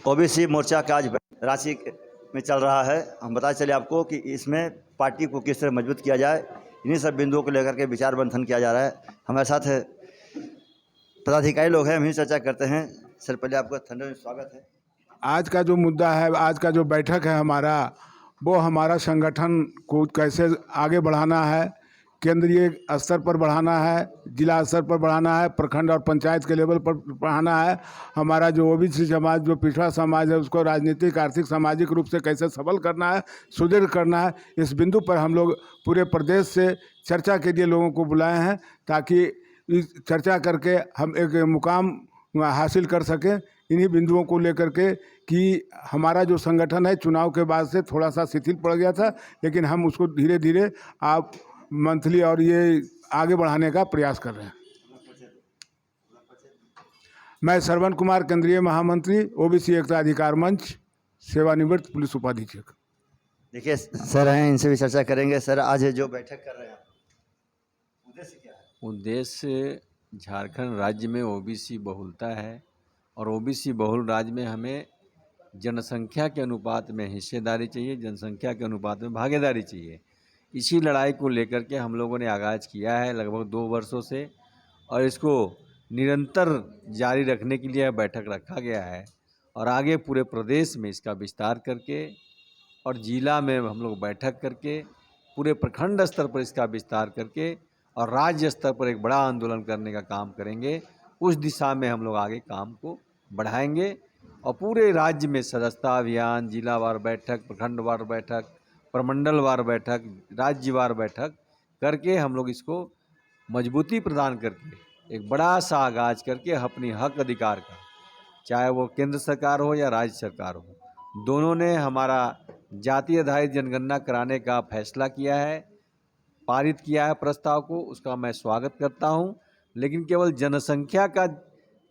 OBC मोर्चा का आज रांची में चल रहा है। हम बताते चले आपको कि इसमें पार्टी को किस तरह मजबूत किया जाए, इन्हीं सब बिंदुओं को लेकर के विचार मंथन किया जा रहा है। हमारे साथ पदाधिकारी लोग हैं, हम ही चर्चा करते हैं। सर पहले आपका ठंडे में स्वागत है। आज का जो मुद्दा है, आज का जो बैठक है हमारा, वो हमारा संगठन को कैसे आगे बढ़ाना है, केंद्रीय स्तर पर बढ़ाना है, जिला स्तर पर बढ़ाना है, प्रखंड और पंचायत के लेवल पर बढ़ाना है। हमारा जो ओबीसी समाज, जो पिछड़ा समाज है, उसको राजनीतिक, आर्थिक, सामाजिक रूप से कैसे सबल करना है, सुदृढ़ करना है। इस बिंदु पर हम लोग पूरे प्रदेश से चर्चा के लिए लोगों को बुलाए हैं, ताकि इस चर्चा करके हम एक मुकाम हासिल कर सकें। इन्हीं बिंदुओं को लेकर के कि हमारा जो संगठन है चुनाव के बाद से थोड़ा सा शिथिल पड़ गया था, लेकिन हम उसको धीरे धीरे आप मंथली और ये आगे बढ़ाने का प्रयास कर रहे हैं। मैं श्रवण कुमार, केंद्रीय महामंत्री, ओबीसी एकता अधिकार मंच, सेवानिवृत्त पुलिस उपाधीक्षक। देखिए सर हैं, इनसे भी चर्चा करेंगे। सर आज जो बैठक कर रहे हैं, उद्देश्य क्या है? उद्देश्य झारखंड राज्य में ओबीसी बहुलता है और ओबीसी बहुल राज्य में हमें जनसंख्या के अनुपात में हिस्सेदारी चाहिए, जनसंख्या के अनुपात में भागीदारी चाहिए। इसी लड़ाई को लेकर के हम लोगों ने आगाज़ किया है लगभग 2 वर्षों से, और इसको निरंतर जारी रखने के लिए बैठक रखा गया है। और आगे पूरे प्रदेश में इसका विस्तार करके और जिला में हम लोग बैठक करके पूरे प्रखंड स्तर पर इसका विस्तार करके और राज्य स्तर पर एक बड़ा आंदोलन करने का काम करेंगे। उस दिशा में हम लोग आगे काम को बढ़ाएंगे और पूरे राज्य में सदस्यता अभियान, जिलावार बैठक, प्रखंडवार बैठक, प्रमंडलवार बैठक, राज्यवार बैठक करके हम लोग इसको मजबूती प्रदान करके एक बड़ा सा आगाज़ करके अपनी हक अधिकार का, चाहे वो केंद्र सरकार हो या राज्य सरकार हो, दोनों ने हमारा जाति आधारित जनगणना कराने का फैसला किया है, पारित किया है प्रस्ताव को। उसका मैं स्वागत करता हूं। लेकिन केवल जनसंख्या का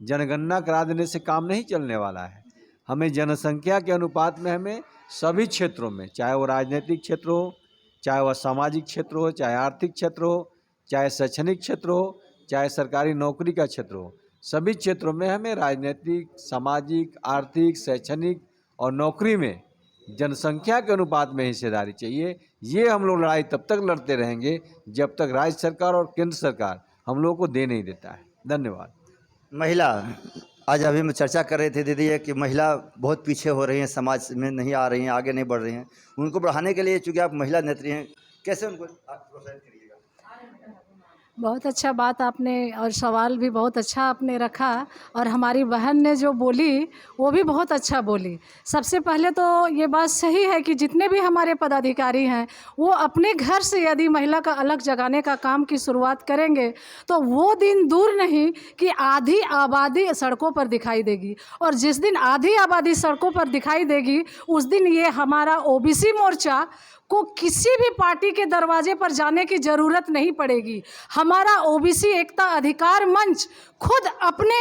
जनगणना करा देने से काम नहीं चलने वाला है। हमें जनसंख्या के अनुपात में हमें सभी क्षेत्रों में, चाहे वो राजनीतिक क्षेत्र हो, चाहे वह सामाजिक क्षेत्र हो, चाहे आर्थिक क्षेत्र हो, चाहे शैक्षणिक क्षेत्र हो, चाहे सरकारी नौकरी का क्षेत्र हो, सभी क्षेत्रों में हमें राजनीतिक, सामाजिक, आर्थिक, शैक्षणिक और नौकरी में जनसंख्या के अनुपात में हिस्सेदारी चाहिए। ये हम लोग लड़ाई तब तक लड़ते रहेंगे जब तक राज्य सरकार और केंद्र सरकार हम लोगों को दे नहीं देता है। धन्यवाद। महिला, आज अभी हम चर्चा कर रहे थे दीदी कि महिला बहुत पीछे हो रही हैं, समाज में नहीं आ रही हैं, आगे नहीं बढ़ रही हैं। उनको बढ़ाने के लिए, चूँकि आप महिला नेत्री हैं, कैसे उनको आप प्रोत्साहित करिएगा? बहुत अच्छा बात आपने, और सवाल भी बहुत अच्छा आपने रखा। और हमारी बहन ने जो बोली वो भी बहुत अच्छा बोली। सबसे पहले तो ये बात सही है कि जितने भी हमारे पदाधिकारी हैं वो अपने घर से यदि महिला का अलग जगाने का काम की शुरुआत करेंगे तो वो दिन दूर नहीं कि आधी आबादी सड़कों पर दिखाई देगी। और जिस दिन आधी आबादी सड़कों पर दिखाई देगी उस दिन ये हमारा ओबीसी मोर्चा को किसी भी पार्टी के दरवाजे पर जाने की ज़रूरत नहीं पड़ेगी। हमारा ओबीसी एकता अधिकार मंच खुद अपने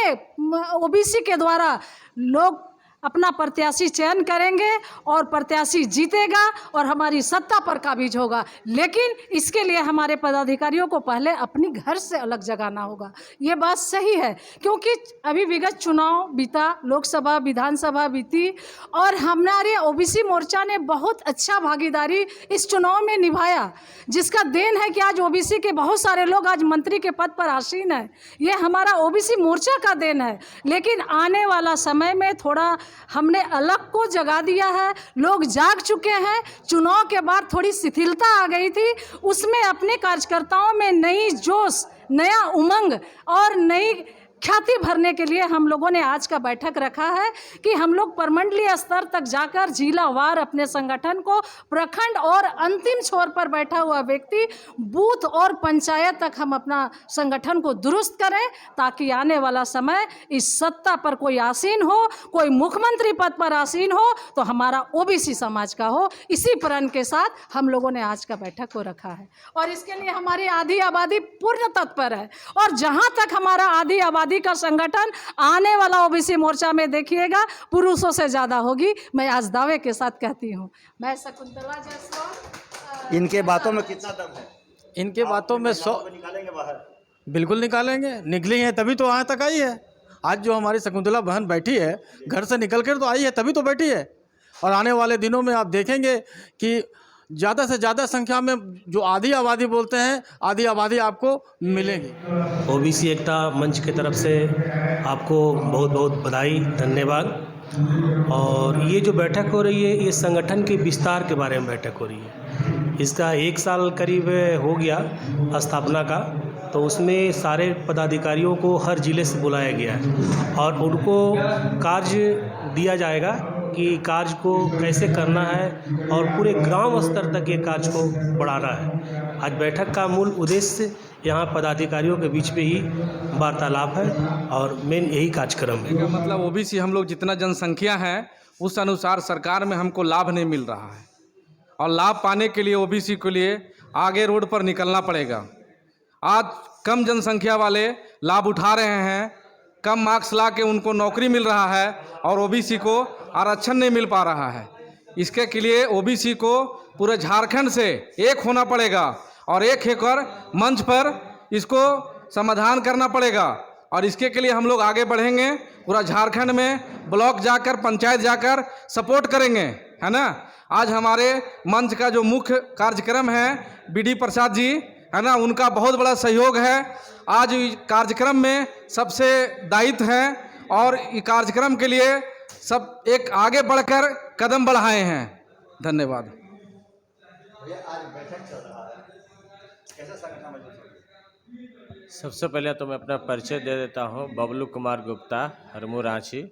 ओबीसी के द्वारा लोग अपना प्रत्याशी चयन करेंगे और प्रत्याशी जीतेगा और हमारी सत्ता पर काबिज होगा। लेकिन इसके लिए हमारे पदाधिकारियों को पहले अपनी घर से अलग जगाना होगा। ये बात सही है, क्योंकि अभी विगत चुनाव बीता, लोकसभा, विधानसभा बीती, और हमारे ओबीसी मोर्चा ने बहुत अच्छा भागीदारी इस चुनाव में निभाया, जिसका देन है कि आज ओबीसी के बहुत सारे लोग आज मंत्री के पद पर आसीन हैं। ये हमारा ओबीसी मोर्चा का देन है। लेकिन आने वाला समय में थोड़ा हमने अलग को जगा दिया है, लोग जाग चुके हैं। चुनाव के बाद थोड़ी शिथिलता आ गई थी, उसमें अपने कार्यकर्ताओं में नई जोश, नया उमंग और नई ख्याति भरने के लिए हम लोगों ने आज का बैठक रखा है कि हम लोग प्रमंडलीय स्तर तक जाकर जिलावार अपने संगठन को, प्रखंड और अंतिम छोर पर बैठा हुआ व्यक्ति बूथ और पंचायत तक हम अपना संगठन को दुरुस्त करें, ताकि आने वाला समय इस सत्ता पर कोई आसीन हो, कोई मुख्यमंत्री पद पर आसीन हो तो हमारा ओबीसी समाज का हो। इसी प्रण के साथ हम लोगों ने आज का बैठक को रखा है और इसके लिए हमारी आधी आबादी पूर्ण तत्पर है। और जहाँ तक हमारा आधी आबादी का संगठन आने वाला ओबीसी मोर्चा में देखिएगा पुरुषों से ज्यादा होगी। मैं आज दावे के साथ कहती हूँ। मैं शकुंतला जायसवाल। इनके बातों में कितना दम है? इनके बातों में 100 निकालेंगे बाहर? बिल्कुल निकालेंगे। निकली है तभी तो यहाँ तक आई है। आज जो हमारी शकुंतला बहन बैठी है, घर से निकल कर तो आई है, तभी तो बैठी है। और आने वाले दिनों में आप देखेंगे कि ज़्यादा से ज़्यादा संख्या में जो आधी आबादी बोलते हैं, आधी आबादी आपको मिलेगी। ओबीसी एकता मंच की तरफ से आपको बहुत बहुत बधाई, धन्यवाद। और ये जो बैठक हो रही है, ये संगठन के विस्तार के बारे में बैठक हो रही है। इसका 1 साल करीब हो गया स्थापना का, तो उसमें सारे पदाधिकारियों को हर ज़िले से बुलाया गया है और उनको कार्य दिया जाएगा कि कार्य को कैसे करना है और पूरे ग्राम स्तर तक ये कार्य को बढ़ाना है। आज बैठक का मूल उद्देश्य यहाँ पदाधिकारियों के बीच में ही वार्तालाप है और मेन यही कार्यक्रम है। इसका मतलब ओबीसी हम लोग जितना जनसंख्या है उस अनुसार सरकार में हमको लाभ नहीं मिल रहा है, और लाभ पाने के लिए ओबीसी के लिए आगे रोड पर निकलना पड़ेगा। आज कम जनसंख्या वाले लाभ उठा रहे हैं, कम मार्क्स ला के उनको नौकरी मिल रहा है और ओबीसी को आरक्षण नहीं मिल पा रहा है। इसके लिए ओबीसी को पूरे झारखंड से एक होना पड़ेगा और एक होकर मंच पर इसको समाधान करना पड़ेगा। और इसके लिए हम लोग आगे बढ़ेंगे, पूरा झारखंड में ब्लॉक जाकर, पंचायत जाकर सपोर्ट करेंगे, है ना। आज हमारे मंच का जो मुख्य कार्यक्रम है बीडी प्रसाद जी, है ना, उनका बहुत बड़ा सहयोग है। आज कार्यक्रम में सबसे दायित्व है और इस कार्यक्रम के लिए सब एक आगे बढ़कर कदम बढ़ाए हैं। धन्यवाद। सबसे पहले तो मैं अपना परिचय दे देता हूं, बबलू कुमार गुप्ता, हरमू रांची।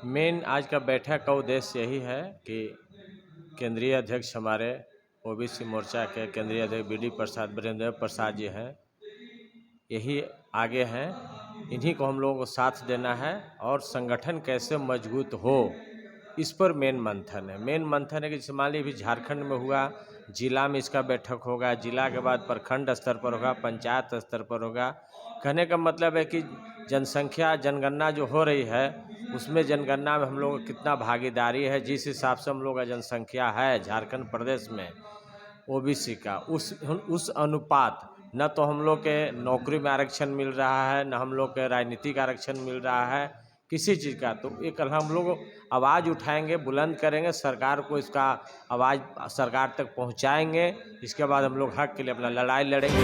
मेन आज का बैठक का उद्देश्य यही है कि केंद्रीय अध्यक्ष हमारे ओबीसी मोर्चा के केंद्रीय अध्यक्ष बीडी प्रसाद, वीरेंद्र प्रसाद जी हैं, यही आगे हैं। इन्हीं को हम लोगों को साथ देना है और संगठन कैसे मजबूत हो, इस पर मेन मंथन है। मेन मंथन है कि जैसे मान लीजिए भी झारखंड में हुआ, जिला में इसका बैठक होगा, जिला के बाद प्रखंड स्तर पर होगा, पंचायत स्तर पर होगा। कहने का मतलब है कि जनसंख्या जनगणना जो हो रही है उसमें जनगणना में हम लोगों को कितना भागीदारी है, जिस हिसाब से हम लोग का जनसंख्या है झारखंड प्रदेश में ओबीसी का, उस अनुपात न तो हम लोग के नौकरी में आरक्षण मिल रहा है, न हम लोग के राजनीतिक आरक्षण मिल रहा है, किसी चीज़ का। तो एक हम लोग आवाज़ उठाएंगे, बुलंद करेंगे, सरकार को इसका आवाज़ सरकार तक पहुंचाएंगे। इसके बाद हम लोग हक के लिए अपना लड़ाई लड़ेंगे।